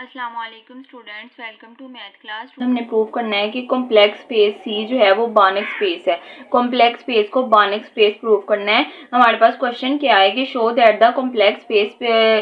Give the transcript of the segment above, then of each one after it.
अस्सलामुअलैकुम students, welcome to math class. हमने prove करना है कि कॉम्प्लेक्स स्पेस सी जो है वो बार्नक स्पेस है। कॉम्प्लेक्स स्पेस को बार्नक स्पेस प्रूव करना है। हमारे पास क्वेश्चन क्या है कि show that the complex space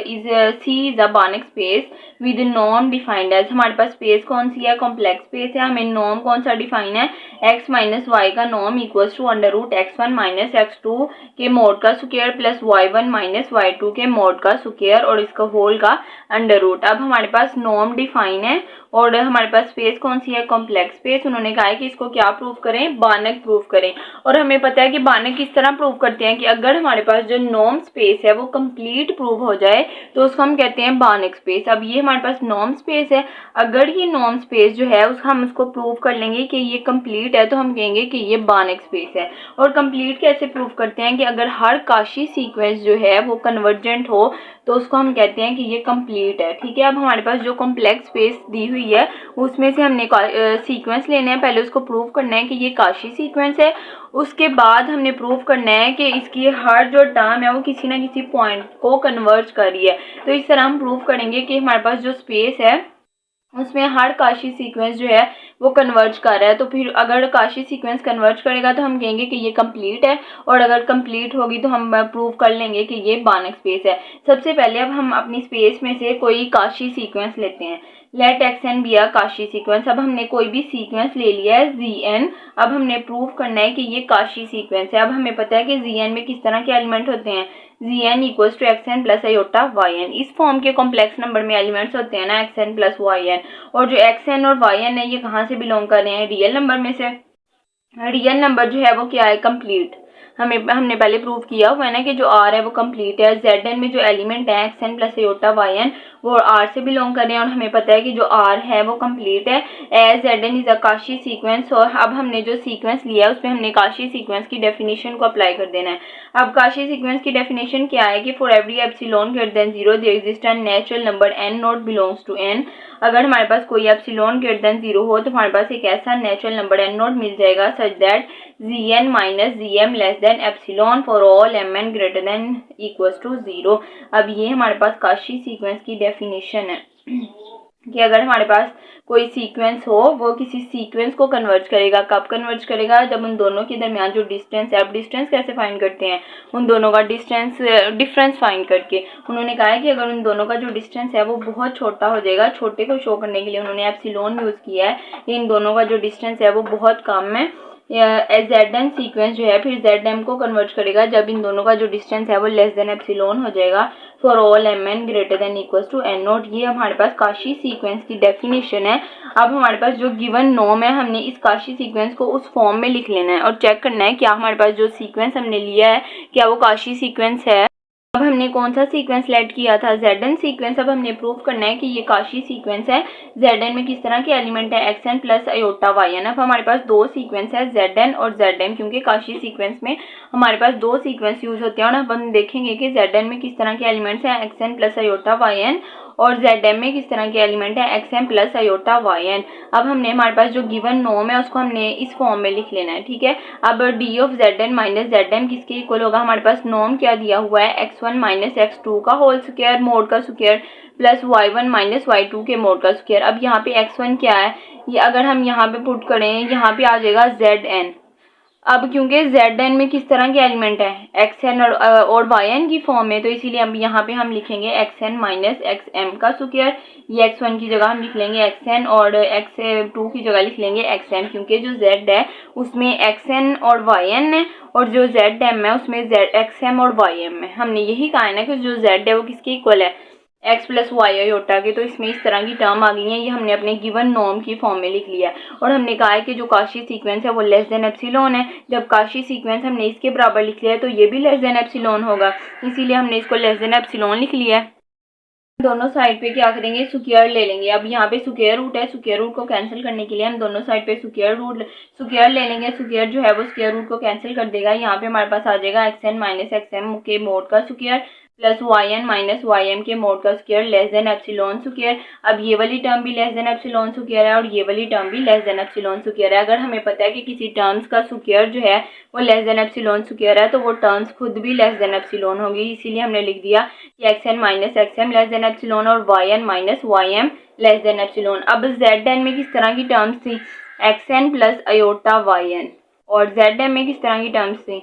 is C is a Banach space with norm defined as. हमारे पास स्पेस कौन सी है? कॉम्प्लेक्स स्पेस है। हमें नॉर्म कौन सा डिफाइन है? x माइनस वाई का norm equals to under root x1 minus x2 के मोड का square plus y1 minus y2 के मोड का स्क्वायर और इसका होल का अंडर रूट। अब हमारे पास नॉर्म डिफाइन है और हमारे पास स्पेस कौन सी है? Complex space. उन्होंने कहा है कि इसको क्या प्रूव करें? बार्नक प्रूव करें। और हमें पता है कि बार्नक किस तरह प्रूव करते हैं कि अगर हमारे पास जो नॉर्म स्पेस है वो कंप्लीट प्रूव हो जाए तो उसको हम कहते हैं बार्नक स्पेस। अब ये हमारे पास नॉर्म स्पेस है, अगर ये नॉर्म स्पेस जो है हम उसको प्रूव कर लेंगे कि ये कंप्लीट है तो हम कहेंगे कि ये बार्नक स्पेस है। और कंप्लीट कैसे प्रूव करते हैं कि अगर हर काशी सीक्वेंस जो है वो कन्वर्जेंट हो तो उसको हम कहते हैं कि ये कंप्लीट है। ठीक है, अब हमारे पास जो कॉम्प्लेक्स स्पेस दी हुई है उसमें से हमने सीक्वेंस लेने हैं। पहले उसको प्रूव करना है कि ये काशी सीक्वेंस है, उसके बाद हमने प्रूव करना है कि इसकी हर जो टर्म है वो किसी ना किसी पॉइंट को कन्वर्ज कर रही है। तो इस तरह हम प्रूव करेंगे कि हमारे पास जो स्पेस है उसमें हर काशी सीक्वेंस जो है वो कन्वर्ज कर रहा है। तो फिर अगर काशी सीक्वेंस कन्वर्ज करेगा तो हम कहेंगे कि ये कंप्लीट है, और अगर कंप्लीट होगी तो हम प्रूव कर लेंगे कि ये बार्नक स्पेस है। सबसे पहले अब हम अपनी स्पेस में से कोई काशी सीक्वेंस लेते हैं। Let xn be a Cauchy sequence. अब हमने कोई भी सीक्वेंस ले लिया है zn। अब हमने प्रूव करना है कि ये काशी सीक्वेंस है। अब हमें पता है कि zn में किस तरह के एलिमेंट होते हैं। zn equals to xn plus iota yn। इस फॉर्म के कॉम्प्लेक्स नंबर में एलिमेंट्स होते हैं ना xn प्लस yn, और जो xn और yn है ये कहाँ से बिलोंग कर रहे हैं? रियल नंबर में से। रियल नंबर जो है वो क्या है? कंप्लीट। हमने पहले प्रूव किया हुआ है ना कि जो r है वो कंप्लीट है। zn में जो एलिमेंट है xn प्लस आयोटा yn वो r से बिलोंग कर रहे हैं, और हमें पता है कि जो r है वो कंप्लीट है as zn is a Cauchy sequence. और अब हमने जो सीक्वेंस लिया है उसमें हमने काशी सीक्वेंस की डेफिनेशन को अप्लाई कर देना है। अब काशी सीक्वेंस की डेफिनेशन क्या है कि for every epsilon greater than 0 there exist a natural number n naught belongs to n। अगर हमारे पास कोई एप्सिलॉन ग्रेटर देन 0 हो तो हमारे पास एक ऐसा नेचुरल नंबर n नॉट मिल जाएगा such that zn minus zm less than epsilon for all mn greater than equals to 0। अब ये हमारे पास काशी सीक्वेंस की डेफिनेशन है कि अगर हमारे पास कोई सीक्वेंस हो वो किसी सीक्वेंस को कन्वर्ज करेगा। कब कन्वर्ज करेगा? जब उन दोनों के दरमियान जो डिस्टेंस है, अब डिस्टेंस कैसे फाइंड करते हैं? उन दोनों का डिफरेंस फाइंड करके। उन्होंने कहा है कि अगर उन दोनों का जो डिस्टेंस है वो बहुत छोटा हो जाएगा, छोटे को शो करने के लिए उन्होंने एप्सिलॉन यूज किया है। इन दोनों का जो डिस्टेंस है वो बहुत कम है। zn सीक्वेंस जो है फिर zm को कन्वर्ट करेगा जब इन दोनों का जो डिस्टेंस है वो लेस देन एप्सिलॉन हो जाएगा for all mn greater than equals to n naught. ये हमारे पास काशी सीक्वेंस की डेफिनेशन है। अब हमारे पास जो गिवन नॉर्म है हमने इस काशी सीक्वेंस को उस फॉर्म में लिख लेना है और चेक करना है क्या हमारे पास जो सीक्वेंस हमने लिया है क्या वो काशी सीक्वेंस है। अब हमने कौन सा सीक्वेंस लेट किया था? zn sequence. अब हमने प्रूव करना है कि ये काशी सीक्वेंस है। zn में किस तरह के एलिमेंट है? xn plus iota yn। अब हमारे पास दो सीक्वेंस है zn और zm, क्योंकि काशी सीक्वेंस में हमारे पास दो सीक्वेंस यूज होते हैं। और अब हम देखेंगे कि zn में किस तरह के एलिमेंट्स हैं xn प्लस आयोटा yn, और zm में किस तरह के एलिमेंट है xm प्लस आयोटा yn। अब हमने हमारे पास जो गिवन नॉर्म है उसको हमने इस फॉर्म में लिख लेना है। ठीक है, अब d of zn minus zm किसके इक्वल होगा? हमारे पास नॉर्म क्या दिया हुआ है? x1 माइनस x2 का होल स्क्वायर मोड का square plus y1 minus y2 के मोड का स्क्वायर। अब यहाँ पे x1 क्या है? ये अगर हम यहाँ पे पुट करें यहाँ पे आ जाएगा zn। अब क्योंकि zn में किस तरह के एलिमेंट है? xn और yn की फॉर्म में, तो इसीलिए अब यहाँ पे हम लिखेंगे xn माइनस xm का स्क्वायर। ये x1 की जगह हम लिख लेंगे xn और x2 की जगह लिख लेंगे xm, क्योंकि जो z है उसमें xn और yn है और जो zm है उसमें xm और ym है। हमने यही कहा है ना कि जो z है वो किसके इक्वल है? x प्लस वाई आयोटा के। तो इसमें इस तरह की टर्म आ गई है, ये हमने अपने गिवन नॉर्म की फॉर्म में लिख लिया है। और हमने कहा है कि जो काशी सीक्वेंस है वो लेस देन एप्सिलॉन है। जब काशी सीक्वेंस हमने इसके बराबर लिख लिया है तो ये भी लेस देन एप्सिलॉन होगा, इसीलिए हमने इसको लेस देन एप्सिलॉन लिख लिया है। दोनों साइड पे क्या करेंगे? स्क्वायर ले लेंगे। अब यहाँ पे स्क्वायर रूट है, स्क्वायर रूट को कैंसिल करने के लिए हम दोनों साइड पे स्क्वायर ले लेंगे। स्क्वायर जो है वो स्क्वायर रूट को कैंसिल कर देगा। यहाँ पे हमारे पास आ जाएगा xn माइनस xm के मोड का square plus Y N minus Y M के मोड का square less than epsilon square. अब ये वाली टर्म भी लेस देन एप्सिलॉन स्क्वायर है और ये वाली टर्म भी लेस देन एप्सिलॉन स्क्वायर है। अगर हमें पता है कि किसी टर्म्स का स्क्वायर जो है वो लेस देन एप्सिलॉन स्क्वायर है तो वो टर्म्स खुद भी लेस देन एप्सिलॉन होगी, इसीलिए हमने लिख दिया कि x N minus x m less than epsilon और y N minus Y m less than epsilon. अब जेड एन में किस तरह की टर्म्स थी, x n plus iota y n, और जेड एम में किस तरह की टर्म्स थी,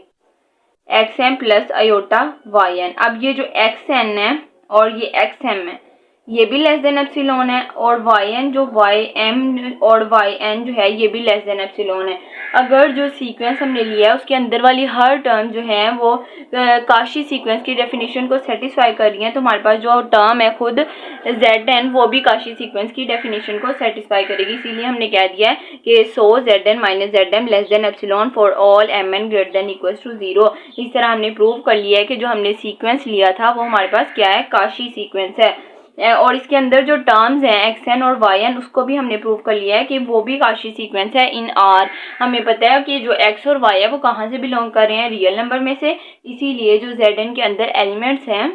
x m plus iota y n. अब ये जो एक्स एन है और ये एक्स एम है ये भी लेस देन एप्सिलॉन है, और वाई एन जो वाई एम और वाई एन जो है ये भी लेस देन एप्सिलॉन है। अगर जो सीक्वेंस हमने लिया है उसके अंदर वाली हर टर्म जो है वो काशी सीक्वेंस की डेफिनेशन को सेटिस्फाई कर रही है, तो हमारे पास जो टर्म है खुद जेड एन वो भी काशी सीक्वेंस की डेफिनेशन को सेटिस्फाई करेगी, इसीलिए हमने कह दिया है कि so Z N minus Z M less than epsilon for all M N greater than equal to 0। इस तरह हमने प्रूव कर लिया है कि जो हमने सीक्वेंस लिया था वो हमारे पास क्या है, काशी सीक्वेंस है। और इसके अंदर जो टर्म्स हैं एक्स एन और वाई एन उसको भी हमने प्रूव कर लिया है कि वो भी काशी सीक्वेंस है इन आर। हमें पता है कि जो एक्स और वाई है वो कहाँ से बिलोंग कर रहे हैं, रियल नंबर में से, इसीलिए जो जेड एन के अंदर एलिमेंट्स हैं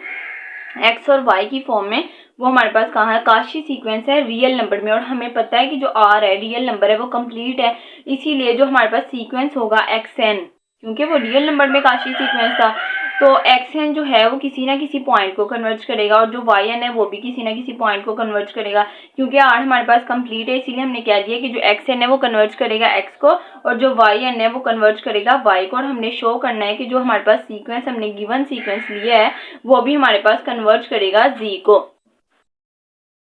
एक्स और वाई की फॉर्म में वो हमारे पास कहाँ है, काशी सीक्वेंस है रियल नंबर में। और हमें पता है कि जो आर है रियल नंबर है वो कंप्लीट है, इसीलिए जो हमारे पास सीक्वेंस होगा एक्स एन, क्योंकि वो रियल नंबर में काशी सीक्वेंस था तो एक्स एन जो है वो किसी ना किसी पॉइंट को कन्वर्ज करेगा, और जो वाई एन है वो भी किसी ना किसी पॉइंट को कन्वर्ज करेगा। क्योंकि आर हमारे पास कंप्लीट है इसीलिए हमने कह दिया कि जो एक्स एन है वो कन्वर्ज करेगा एक्स को, और जो वाई एन है वो कन्वर्ज करेगा वाई को। और हमने शो करना है कि जो हमारे पास सीक्वेंस हमने गिवन सीक्वेंस लिया है वो भी हमारे पास कन्वर्ज करेगा जी को।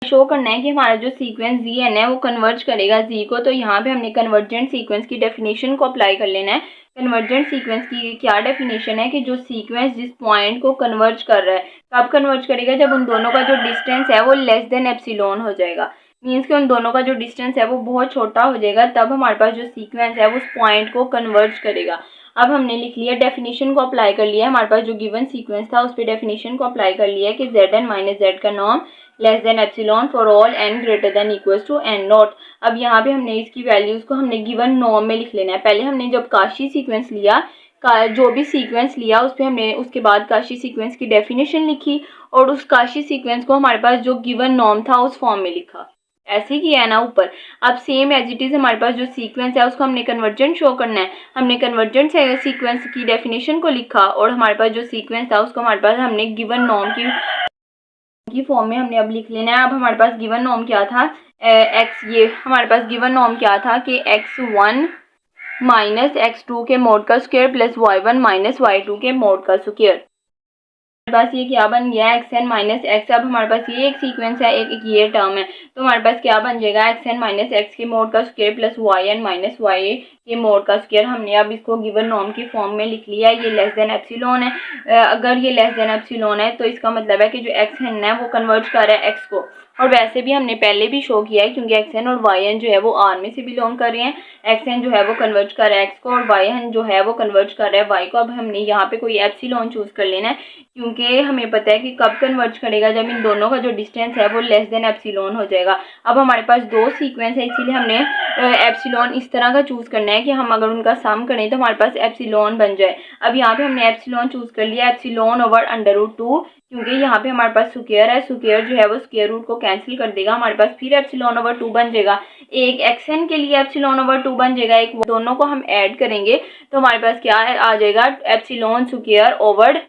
शो करना है कि हमारा जो सीक्वेंस जी एन है वो कन्वर्ज करेगा जी को, तो यहाँ पे हमने कन्वर्जेंट सीक्वेंस की डेफिनेशन को अप्लाई कर लेना है। कन्वर्जेंट सीक्वेंस की क्या डेफिनेशन है कि जो सीक्वेंस जिस पॉइंट को कन्वर्ज कर रहा है, कब कन्वर्ज करेगा, जब उन दोनों का जो डिस्टेंस है वो लेस देन एप्सिलॉन हो जाएगा, मीन्स कि उन दोनों का जो डिस्टेंस है वो बहुत छोटा हो जाएगा, तब हमारे पास जो सीक्वेंस है वो उस पॉइंट को कन्वर्ज करेगा। अब हमने लिख लिया, डेफिनेशन को अप्लाई कर लिया, हमारे पास जो गिवन सीक्वेंस था उस पर डेफिनेशन को अप्लाई कर लिया है कि जेड एन माइनस जेड का norm less than epsilon for all N greater than equal to N naught. अब यहाँ पे हमने इसकी वैल्यूज को हमने गिवन नॉर्म में लिख लेना है। पहले हमने जब काशी सीक्वेंस लिया जो भी सीक्वेंस लिया उस पर हमने उसके बाद काशी सीक्वेंस की डेफिनेशन लिखी, और उस काशी सीक्वेंस को हमारे पास जो गिवन नॉर्म था उस फॉर्म में लिखा, ऐसे किया है ना ऊपर। अब सेम एज इट इज़ हमारे पास जो सीक्वेंस है उसको हमने कन्वर्जेंट शो करना है, हमने कन्वर्जेंट सीक्वेंस की डेफिनेशन को लिखा, और हमारे पास जो सीक्वेंस था उसको हमारे पास हमने गिवन नॉर्म की फॉर्म में हमने अब लिख लेना है। अब हमारे पास गिवन नॉर्म क्या था, एक्स, ये हमारे पास गिवन नॉर्म क्या था कि x1 माइनस x2 के मोड का square plus y1 minus y2 के मोड का स्क्वायर। हमारे पास ये क्या बन गया, एक्स एन माइनस एक्स। अब हमारे पास ये एक सीक्वेंस है, एक ये टर्म है, तो हमारे पास क्या बन जाएगा, एक्स एन माइनस एक्स के मोड का square plus Y N minus Y के मोड का स्क्वायर। हमने अब इसको गिवन नॉर्म की फॉर्म में लिख लिया है, ये लेस देन एप्सिलॉन है। अगर ये लेस देन एप्सिलॉन है तो इसका मतलब है कि जो एक्स एन है वो कन्वर्ज कर रहा है एक्स को, और वैसे भी हमने पहले भी शो किया है क्योंकि एक्स एन और वाई एन जो है वो आर में से बिलोंग कर रहे हैं। एक्स एन जो है वो कन्वर्ज कर रहा है एक्स को, और वाई एन जो है वो कन्वर्ज कर रहा है वाई को। अब हमने यहाँ पे कोई एप्सिलॉन चूज कर लेना है, क्योंकि हमें पता है कि कब कन्वर्ज करेगा, जब इन दोनों का जो डिस्टेंस है वो लेस देन एप्सिलॉन हो जाएगा। अब हमारे पास दो सीक्वेंस है, इसीलिए हमने एप्सिलॉन इस तरह का चूज करना है कि हम अगर उनका सम करें तो हमारे पास एप्सिलॉन बन जाए। अब यहाँ पे हमने एप्सिलॉन चूज कर लिया, एप्सिलॉन ओवर अंडर रूट 2, क्योंकि यहाँ पे हमारे पास स्क्वायर है, स्क्वायर जो है वो स्क्वायर रूट को कैंसिल कर देगा, हमारे पास फिर एप्सिलॉन ओवर 2 बन जाएगा। एक एक्स एन के लिए एप्सिलॉन ओवर 2 बन जाएगा, एक दोनों को हम ऐड करेंगे तो हमारे पास क्या आ जाएगा, epsilon square over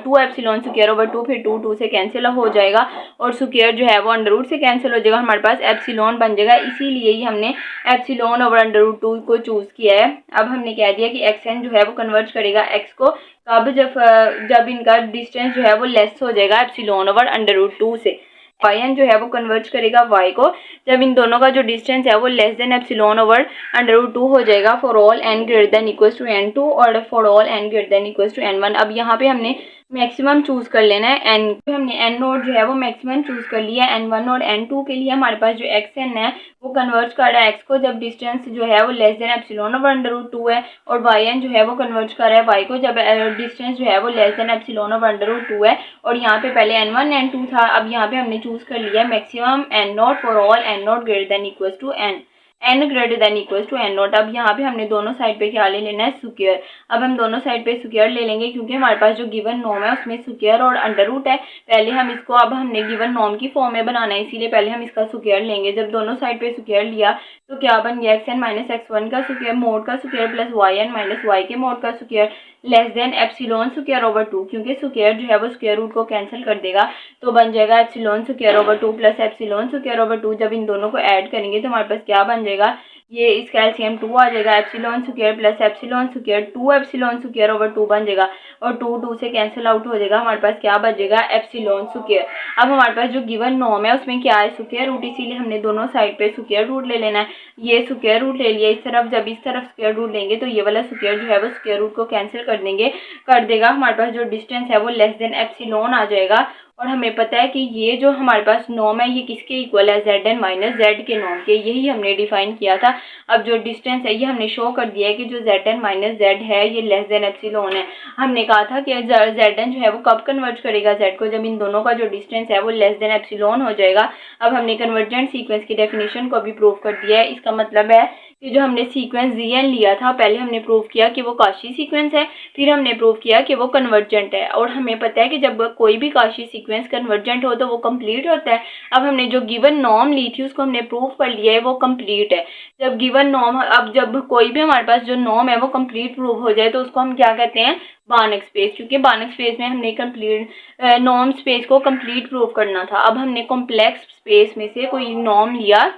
2 epsilon square over 2, फिर 2 से कैंसिल हो जाएगा, और स्क्वायर जो है वो अंडर रूट से कैंसिल हो जाएगा, हमारे पास एप्सिलॉन बन जाएगा। इसीलिए ही हमने एप्सिलॉन ओवर अंडर रूट 2 को चूज किया है। अब हमने कह दिया कि एक्स एन जो है वो कन्वर्ट करेगा एक्स को कब, जब इनका डिस्टेंस जो है वो लेस हो जाएगा एप्सिलॉन ओवर अंडर रूट 2 से। वाई एन जो है वो कन्वर्ट करेगा वाई को जब इन दोनों का जो डिस्टेंस है वो less than epsilon over under root 2 हो जाएगा for all N greater than equal to n2 और for all N greater than equal to n1। अब यहाँ पे हमने मैक्सिमम चूज कर लेना है, एन हमने एन नोड जो है वो मैक्सिमम चूज कर लिया। n1 और n2 के लिए हमारे पास जो एक्स एन है वो कन्वर्ट कर रहा है एक्स को जब डिस्टेंस जो है वो less than epsilon over under root 2 है, और वाई एन जो है वो कन्वर्ट कर रहा है वाई को जब डिस्टेंस जो है वो less than epsilon over under root 2 है। और यहाँ पे पहले n1 n2 था, अब यहाँ पे हमने चूज कर लिया maximum n0 for all n0 greater than equal to n। n greater than equal to n naught. अब यहाँ पे हमने दोनों साइड पे क्या ले लेना है, स्क्वायर। अब हम दोनों साइड पे स्क्वायर ले लेंगे क्योंकि हमारे पास जो गिवन नॉर्म है उसमें स्क्वायर और अंडर रूट है। पहले हम इसको, अब हमने गिवन नॉर्म की फॉर्म में बनाना है, इसीलिए पहले हम इसका स्क्वायर लेंगे। जब दोनों साइड पे स्क्वायर लिया तो क्या बन गया, X N minus X one का स्क्वायर मोड का square plus Y N minus Y के मोड का square less than epsilon square over 2, क्योंकि स्क्वायर जो है वो स्क्वायर रूट को कैंसिल कर देगा तो बन जाएगा epsilon square over 2 plus epsilon square over 2। जब इन दोनों को ऐड करेंगे तो हमारे पास क्या बन जाएगा, ये इसका एलसीएम 2 आ जाएगा, epsilon square plus epsilon square 2 epsilon square over 2 बन जाएगा और 2 से कैंसिल आउट हो जाएगा, हमारे पास क्या बचेगा, एप्सिलॉन स्क्वायर। अब हमारे पास जो गिवन नॉर्म है उसमें क्या है, स्क्वायर रूट, इसीलिए हमने दोनों साइड पे स्क्वायर रूट ले लेना है। ये स्क्वायर रूट ले लिया इस तरफ, जब इस तरफ स्क्वायर रूट लेंगे तो ये वाला स्क्वायर जो है वो स्क्वायर रूट को कैंसिल कर देगा, हमारे पास जो डिस्टेंस है वो लेस देन एप्सिलॉन आ जाएगा। और हमें पता है कि ये जो हमारे पास नॉर्म है ये किसके इक्वल है, जेड एन माइनस जेड के नॉर्म के, यही हमने डिफाइन किया था। अब जो डिस्टेंस है ये हमने शो कर दिया है कि जो जेड एन माइनस जेड है ये लेस देन एप्सिलॉन है। हमने कहा था कि जेड एन जो है वो कब कन्वर्ट करेगा जेड को, जब इन दोनों का जो डिस्टेंस है वो लेस देन एप्सिलॉन हो जाएगा। अब हमने कन्वर्जेंट सीक्वेंस की डेफिनेशन को भी प्रूव कर दिया है। इसका मतलब है कि जो हमने सीक्वेंस जीएन लिया था, पहले हमने प्रूव किया कि वो काशी सीक्वेंस है, फिर हमने प्रूव किया कि वो कन्वर्जेंट है। और हमें पता है कि जब कोई भी काशी सीक्वेंस कन्वर्जेंट हो तो वो कंप्लीट होता है। अब हमने जो गिवन नॉर्म ली थी उसको हमने प्रूव कर लिया है, वो कंप्लीट है। जब गिवन नॉर्म, अब जब कोई भी हमारे पास जो नॉर्म है वो कंप्लीट प्रूव हो जाए तो उसको हम क्या कहते हैं, बार्नक स्पेस, क्योंकि बार्नक स्पेस में हमने कंप्लीट नॉर्म स्पेस को कंप्लीट प्रूव करना था। अब हमने कॉम्प्लेक्स स्पेस में से कोई नॉर्म लिया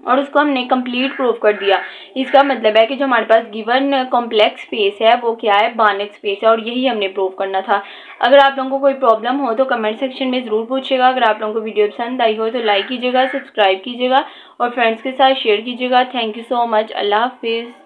और उसको हमने कंप्लीट प्रूव कर दिया। इसका मतलब है कि जो हमारे पास गिवन कॉम्प्लेक्स स्पेस है वो क्या है, बार्नक स्पेस है, और यही हमने प्रूव करना था। अगर आप लोगों को कोई प्रॉब्लम हो तो कमेंट सेक्शन में ज़रूर पूछिएगा। अगर आप लोगों को वीडियो पसंद आई हो तो लाइक कीजिएगा, सब्सक्राइब कीजिएगा और फ्रेंड्स के साथ शेयर कीजिएगा। Thank you so much. अल्लाह हाफिज़।